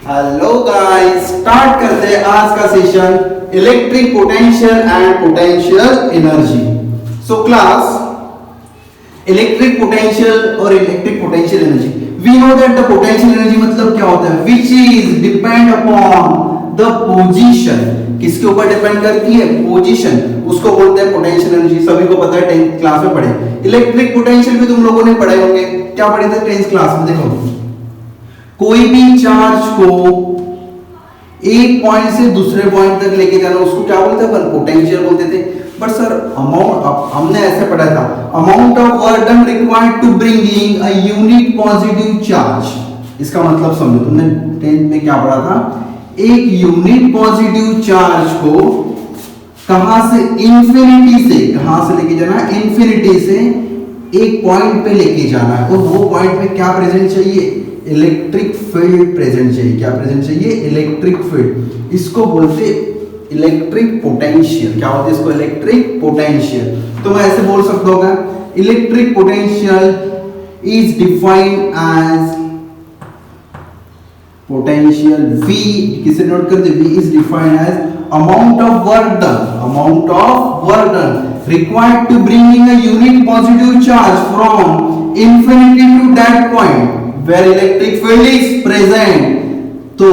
Hello guys, start करते हैं आज का session electric potential and potential energy. So class, electric potential और electric potential energy, we know that the potential energy मतलब क्या होता है, which is depend upon the position. किसके ऊपर डिपेंड करती है? पोजीशन। उसको बोलते हैं पोटेंशियल एनर्जी। सभी को पता है, 10th क्लास में पढ़े। इलेक्ट्रिक पोटेंशियल भी तुम लोगों ने पढ़े होंगे। क्या पढ़े थे 10th क्लास में? देखो, कोई भी चार्ज को एक पॉइंट से दूसरे पॉइंट तक लेके जाना, उसको क्या बोलते हैं? अपन पोटेंशियल बोलते थे। बट सर, अमाउंट, हमने ऐसे पढ़ा था, amount of work done required to bringing a unit positive charge. इसका मतलब समझो, तुमने 10th में क्या पढ़ा था? एक यूनिट पॉजिटिव चार्ज को कहां से, इंफिनिटी से, कहां से लेके जाना? इंफिनिटी से एक पॉइंट पे लेके जाना है, और वो पॉइंट पे क्या प्रेजेंट चाहिए? इलेक्ट्रिक फील्ड प्रेजेंट चाहिए। क्या प्रेजेंट चाहिए? Electric field. इसको बोलते इलेक्ट्रिक पोटेंशियल। क्या होता है इसको? Electric potential. तो मैं ऐसे बोल सकता हूँ, electric potential is defined as potential V, किसे नोट करते? V is defined as amount of work done, amount of work done required to bringing a unit positive charge from infinity to that point where electric field is present. तो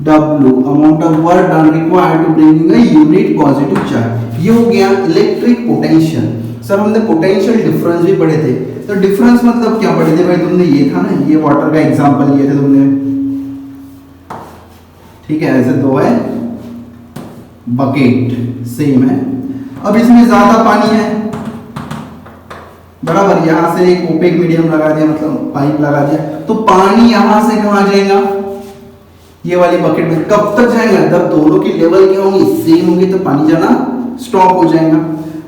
W amount of work done required to bringing a unit positive charge, ये हो गया electric potential. Sir, हमने potential difference भी पढ़े थे। तो difference मतलब क्या पढ़े थे भाई? तुमने ये था ना, ये वाटर का एग्जांपल लिए थे तुमने, ठीक है? ऐसे दो है बकेट, सेम है। अब इसमें ज्यादा पानी है, बराबर, यहां से एक ओपेक मीडियम लगा दिया, मतलब पाइप लगा दिया, तो पानी यहां से कहां जाएगा? ये वाली बकेट में। कब तक जाएगा? जब दोनों की लेवल क्या होंगी? सेम होंगी, तो पानी जाना स्टॉप हो जाएगा।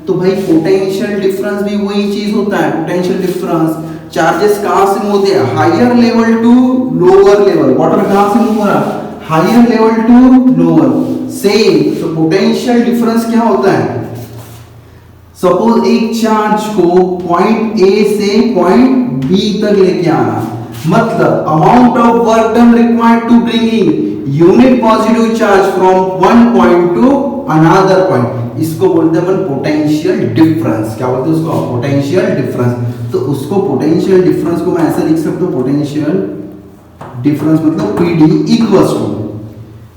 तो भाई पोटेंशियल डिफरेंस भी वही चीज होता है। पोटेंशियल डिफरेंस, चार्जेस कहां से मूव होते हैं? Higher level to lower level. Water कहां से मूव हो रहा है? Higher level to lower, same. तो पोटेंशियल डिफरेंस क्या होता है? सपोज एक चार्ज को पॉइंट ए से पॉइंट बी तक लेके आना, मतलब amount of work done required to bringing unit positive charge from one point to another point, इसको बोलते हैं अपन पोटेंशियल डिफरेंस। क्या बोलते हैं उसको? Potential difference. तो उसको पोटेंशियल डिफरेंस को मैं ऐसे लिख सकता हूं, पोटेंशियल डिफरेंस मतलब PD इक्वल्स टू,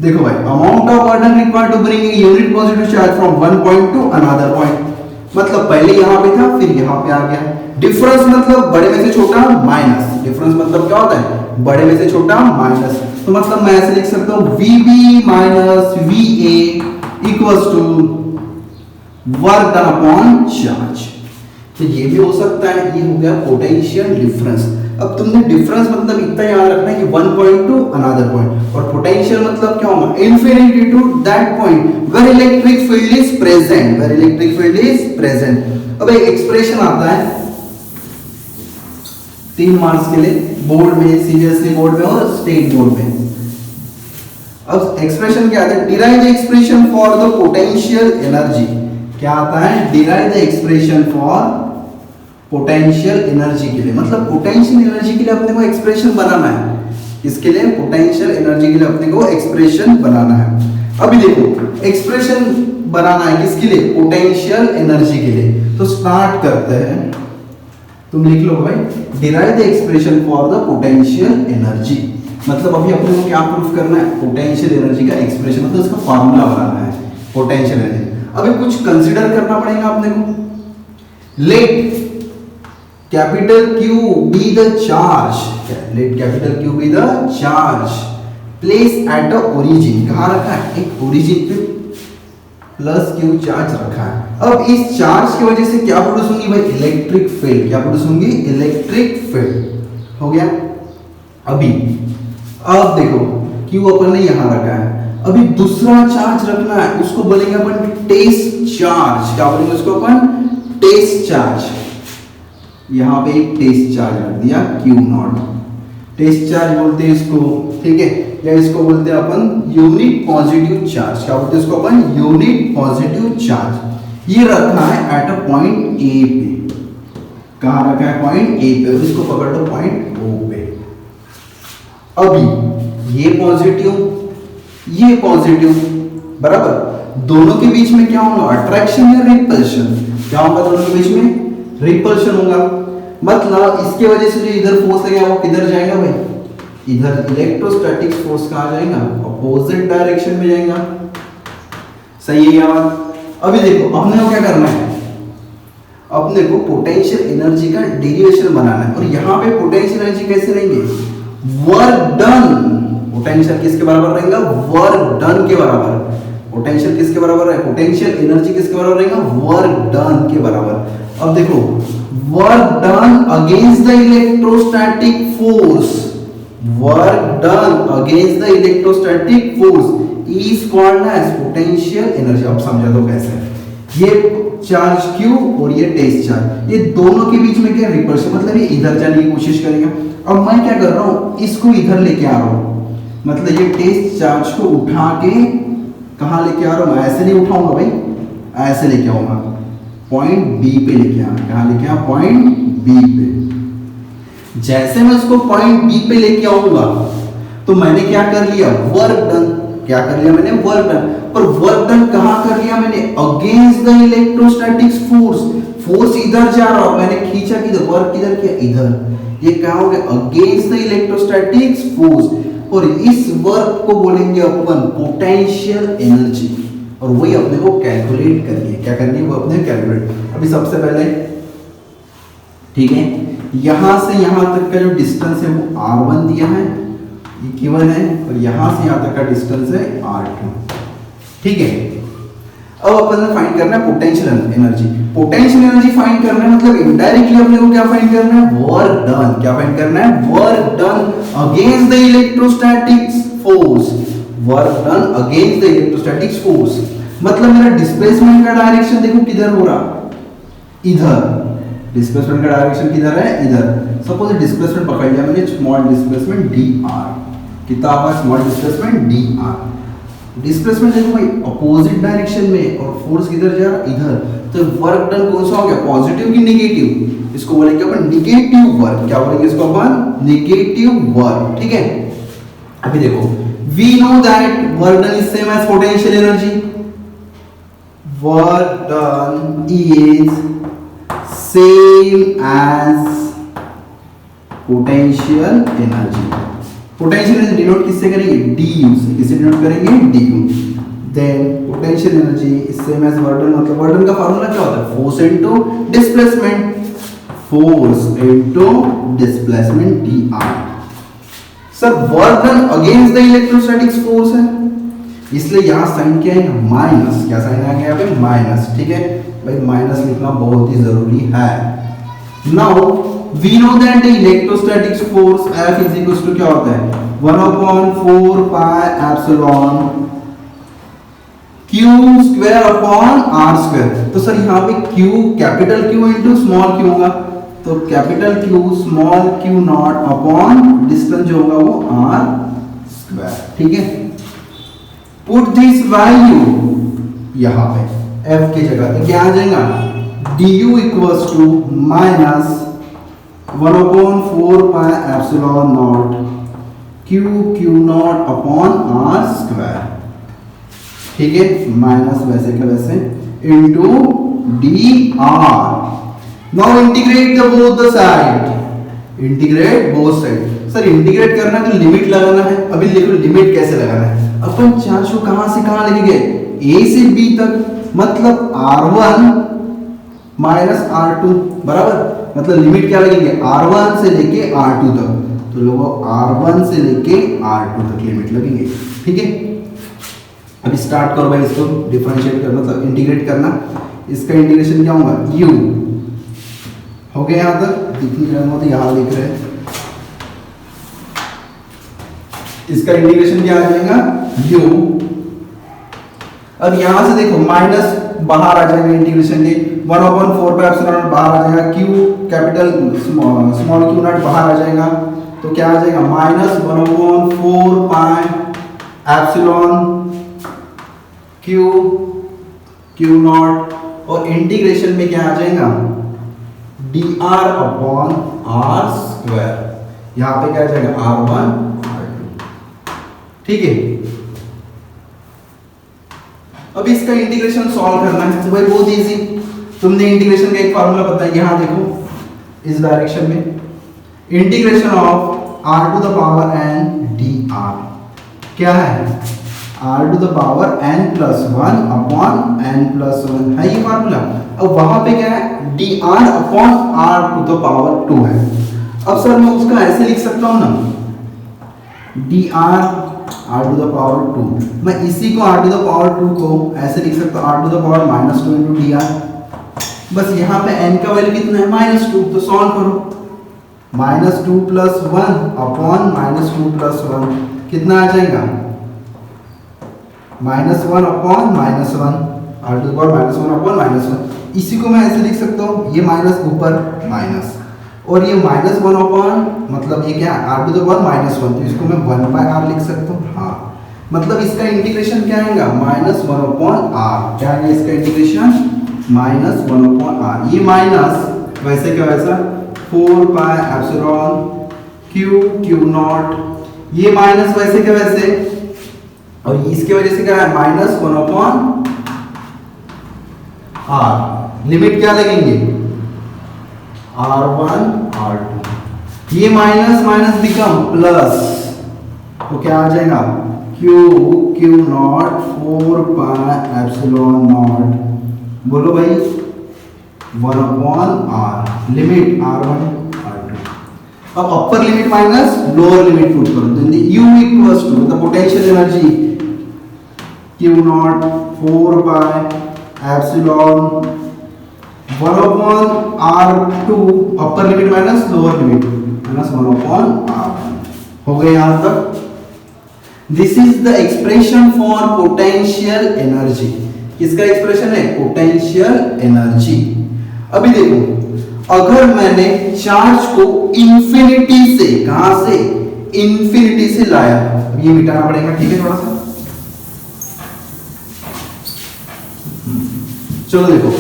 देखो भाई, amount of work done required to bringing unit positive charge from one point to another point, मतलब पहले यहां पे था, फिर यहां पे आ गया। डिफरेंस मतलब बड़े में से छोटा माइनस। डिफरेंस मतलब क्या होता है? बड़े में से छोटा माइनस। तो मतलब मैं ऐसे लिख सकता हूं, VB minus VA equals to work done upon charge. तो ये भी हो सकता है। ये हो गया पोटेंशियल डिफरेंस। अब तुमने डिफरेंस मतलब इतना याद रखना है कि one point to another point, और पोटेंशियल मतलब क्या होगा? Infinity to that point where electric field is present, where electric field is present. अब एक एक्सप्रेशन आता है 3 मार्क्स के लिए, बोर्ड में, सीबीएसई बोर्ड में और स्टेट बोर्ड में। अब एक्सप्रेशन क्या आता है? Derive the expression for the potential energy. क्या आता है? Derive the expression for potential energy के लिए, मतलब पोटेंशियल एनर्जी के लिए अपने को एक्सप्रेशन बनाना है। इसके लिए पोटेंशियल एनर्जी के लिए अपने को एक्सप्रेशन बनाना है। अभी देखो, एक्सप्रेशन बनाना है किसके लिए? पोटेंशियल एनर्जी के लिए। तो स्टार्ट करते हैं, तुम लिख लो भाई, derive the expression for the potential energy. मतलब अभी अपने को क्या प्रूफ करना है? पोटेंशियल एनर्जी का एक्सप्रेशन, मतलब उसका फार्मूला बनाना है पोटेंशियल एनर्जी। अभी कुछ कंसीडर करना पड़ेगा अपने को। Let capital Q be the charge, let capital Q be the charge placed at the origin। कहाँ रखा है? एक ओरिजिन पे प्लस Q चार्ज रखा है। अब इस चार्ज की वजह से क्या प्रोड्यूस होंगी भाई? Electric field. क्या प्रोड्यूस होंगी? Electric field. हो गया। अभी अब देखो, Q अपन ने यहां रखा है, अभी दूसरा चार्ज रखना है, उसको बोलेंगे अपन टेस्ट चार्ज। क्या बोलेंगे उसको अपन? Test charge. यहां पे एक टेस्ट चार्ज रख दिया Q0, टेस्ट चार्ज बोलते हैं इसको, ठीक है? या इसको बोलते हैं अपन यूनिट पॉजिटिव चार्ज। क्या बोलते हैं इसको अपन? Unit positive charge. ये रखना है एट अ पॉइंट ए पे। कहां रखा है? पॉइंट ए पे। और इसको पकड़ लो पॉइंट O पे। अभी ये पॉजिटिव, ये पॉजिटिव, बराबर। दोनों के बीच में क्या होगा, अट्रैक्शन या रिपल्शन, क्या होगा दोनों के बीच में, रिपल्शन होगा। मतलब इसके वजह से जो इधर फोर्स लगेगा वो किधर जाएगा भाई, इधर इलेक्ट्रोस्टैटिक फोर्स कहाँ जाएगा, अपोजिट डायरेक्शन में जाएगा। सही है यार। अभी देखो अपने को क्या करना है, अपने को पोटेंशियल एनर्जी का डेरिवेशन बनाना है। और यहाँ पे पोटेंशियल एनर्जी कैसे रहेंगे, वर्क डन। पोटेंशियल किसके बराबर रहेगा, वर्क डन के बराबर। पोटेंशियल किसके बराबर है, पोटेंशियल एनर्जी किसके बराबर रहेगा, वर्क डन के बराबर। अब देखो work done against the electrostatic force, work done against the electrostatic force is called as potential energy. अब समझा दो कैसे, ये चार्ज Q और ये टेस्ट चार्ज, ये दोनों के बीच में क्या रिपल्शन, मतलब ये इधर जाने की कोशिश करेगा। अब मैं क्या कर रहा हूं, इसको इधर लेके आ रहा हूं, मतलब ये टेस्ट चार्ज को उठा के कहां लेके आ रहा हूं, मैं ऐसे नहीं उठाऊंगा भाई, ऐसे लेके आऊंगा, पॉइंट बी पे लेके आना। कहां लेके आ, पॉइंट बी पे। जैसे मैं उसको पॉइंट बी पे लेके आऊंगा तो मैंने क्या कर लिया, वर्क डन। क्या कर लिया मैंने, वर्क डन। पर वर्क डन कहां कर लिया मैंने, against the electrostatic force. Force इधर जा रहा और मैंने खींचा किधर, वर्क किधर किया, इधर। ये क्या हो गया, अगेंस्ट द इलेक्ट्रोस्टैटिक फोर्स। और इस वर्क को बोलेंगे अपन पोटेंशियल एनर्जी, और वही अपने को कैलकुलेट करनी है। क्या करनी है, वो अपने कैलकुलेट। अभी सबसे पहले ठीक है, यहां से यहां तक का जो डिस्टेंस है वो r1 दिया है, ये गिवन है, और यहां से यहां तक का डिस्टेंस है r2। ठीक है, अब अपन ने फाइंड करना है potential energy. Potential energy find करना है मतलब इनडायरेक्टली अपने को क्या फाइंड करना है, वर्क डन। क्या फाइंड करना है, work done against the electrostatic force, work done against the electrostatic force. मतलब मेरा डिस्प्लेसमेंट का डायरेक्शन देखो किधर हो रहा, इधर। डिस्प्लेसमेंट का डायरेक्शन किधर है, इधर। सपोज डिस्प्लेसमेंट पकड़ लिया मैंने, स्मॉल डिस्प्लेसमेंट dr, कितना आपका स्मॉल डिस्प्लेसमेंट dr। डिस्प्लेसमेंट देखो भाई अपोजिट डायरेक्शन में, और फोर्स किधर जा रहा, इधर। तो वर्क डन कौन सा हो गया, पॉजिटिव की नेगेटिव, इसको बोलेंगे अपन नेगेटिव वर्क। क्या बोलेंगे इसको अपन, नेगेटिव वर्क। ठीक है, अभी देखो we know that work done is same as potential energy. Work done is same as potential energy. Potential energy denote किससे करेंगे, du से। किससे डिनोट करेंगे, du। Then potential energy is same as work done, मतलब work done का formula क्या होता है, force into displacement, force into displacement dr। Sir work done against the electrostatic force है, इसलिए यहां साइन क्या है, माइनस। क्या साइन आ गया यहाँ पे, माइनस। ठीक है भाई, माइनस लिखना बहुत ही जरूरी है। Now we know that the electrostatic force F is equals to क्या होता है, 1/4 pi epsilon q square upon r square। तो सर यहाँ पे q capital Q into small q होगा, तो capital Q small q not upon distance जो होगा वो r स्क्वायर। ठीक है, पुट दिस वैल्यू यहाँ पे F की जगह पे क्या आ जाएगा, du equals to minus 1/4 pi epsilon naught q naught upon r square। ठीक है, माइनस वैसे के वैसे into dr। Now integrate the both the side, integrate both side. Sir integrate करना है तो लिमिट लगाना है। अभी देखो लिमिट कैसे लगाना है, अपन चार्ज को कहां से कहां लेके गए, a से b तक, मतलब r1 माइनस r2 बराबर। मतलब लिमिट क्या लगेंगे, r1 से लेके r2 तक, तो लोगों r1 से लेके r2 तक लिमिट लगेंगे। ठीक है, अभी स्टार्ट करो भाई, इसको डिफरेंशिएट कर मतलब इंटीग्रेट करना। इसका इंटीग्रेशन क्या होगा, u हो गया। यहां तक दिख नहीं रहा तो यहां लिख रहे हैं, इसका इंटीग्रेशन क्या आ जाएगा, u। अब यहां से देखो माइनस बाहर आ जाएगा इंटीग्रेशन के, 1/4 pi epsilon बाहर आ जाएगा, q capital small q not बाहर आ जाएगा, तो क्या आ जाएगा minus 1/4 pi epsilon q not, और इंटीग्रेशन में क्या आ जाएगा dr अपॉन r स्क्वायर। यहां पे क्या आ जाएगा r1 r2। ठीक है। अब इसका इंटीग्रेशन सॉल्व करना है तो भाई बहुत इजी, तुमने इंटीग्रेशन का एक फार्मूला पता है, यहां देखो इस डायरेक्शन में, integration of r to the power n dr क्या है, r to the power n plus 1 upon n plus 1 है ये फार्मूला। अब वहां पे क्या है, dr upon r to the power 2 है। अब सर मैं उसका ऐसे लिख सकता हूं ना, dr r to the power 2, मैं इसी को r टू द पावर 2 को ऐसे लिख सकता हूं r to the power -2 into dr। बस यहाँ पे n का वैल्यू कितना है -2, तो सॉल्व करो, -2 प्लस 1 अपॉन -2 प्लस 1 कितना आ जाएगा, -1 upon -1 r to the power -1 upon -1। इसी को मैं ऐसे लिख सकता हूँ, ये माइनस ऊपर माइनस, और ये -1 अपॉन मतलब ये क्या r टू द पावर -1, तो इसको मैं 1/r लिख सकता हूँ। हाँ, मतलब इसका इंटीग्रेशन क्या आएगा, -1 अपॉन r, क्या आएगा इसका इंटीग्रेशन, -1 अपॉन r। ये माइनस वैसे क्या वैसा 4 पाई एप्सिलॉन q नॉट, ये माइनस वैसे क्या वैसे, और इसके वजह से क्या है -1 अपॉन r। लिमिट क्या लगेंगे, r1 r2, ये माइनस माइनस बिकम प्लस, तो क्या आ जाएगा q not 4 pi epsilon not, बोलो भाई 1 upon r, limit r1 r2। अब upper limit minus lower limit put करो, तो u equals to the potential energy q not 4 pi epsilon 1 upon r2, upper limit minus lower limit minus 1 upon r1। हो गए यहां तक। This is the expression for potential energy, किसका expression है, potential energy. अभी देखो, अगर मैंने चार्ज को इंफिनिटी से, कहां से, इंफिनिटी से लाया, ये मिटाना पड़ेगा, ठीक है थोड़ा सा। चलो देखो,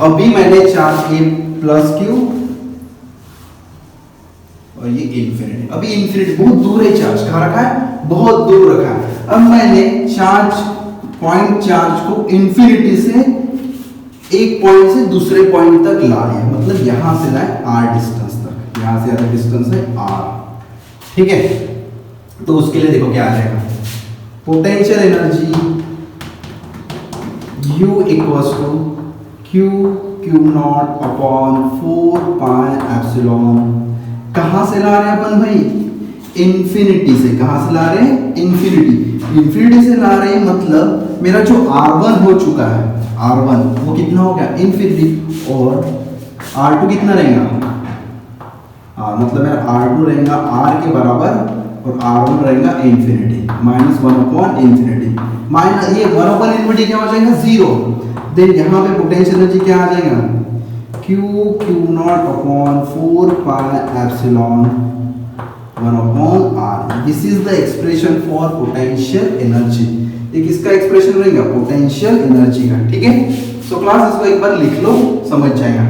अभी मैंने चार्ज a प्लस क्यू और ये इंफिनिटी, अभी इंफिनिटी बहुत दूर है, चार्ज कहां रखा है, बहुत दूर रखा है। अब मैंने चार्ज पॉइंट चार्ज को इंफिनिटी से एक पॉइंट से दूसरे पॉइंट तक ला लिया, मतलब यहां से लाए r डिस्टेंस तक, यहां से ज्यादा डिस्टेंस है r, ठीक है। तो उसके लिए देखो क्या आ जाएगा, potential energy u equals to q not upon 4 pi epsilon, कहां से ला रहे हैं अपन भाई, इंफिनिटी से। कहां से ला रहे हैं, इंफिनिटी, इंफिनिटी से ला रहे हैं, मतलब मेरा जो r1 हो चुका है, r1 वो कितना हो गया, इंफिनिटी, और r2 कितना रहेगा, मतलब मेरा r2 रहेगा r के बराबर, और r1 रहेगा इंफिनिटी, -1 अपॉन इंफिनिटी, माइनस ये 1 अपॉन इंफिनिटी क्या हो जाएगा 0। देन यहाँ पे पोटेंशियल एनर्जी क्या आ जाएगा, q not upon 4 pi epsilon 1 upon r। This is the expression for potential energy. ये किसका एक्सप्रेशन रहेगा, पोटेंशियल एनर्जी का, ठीक है। सो क्लास इसको एक बार लिख लो, समझ जाएगा।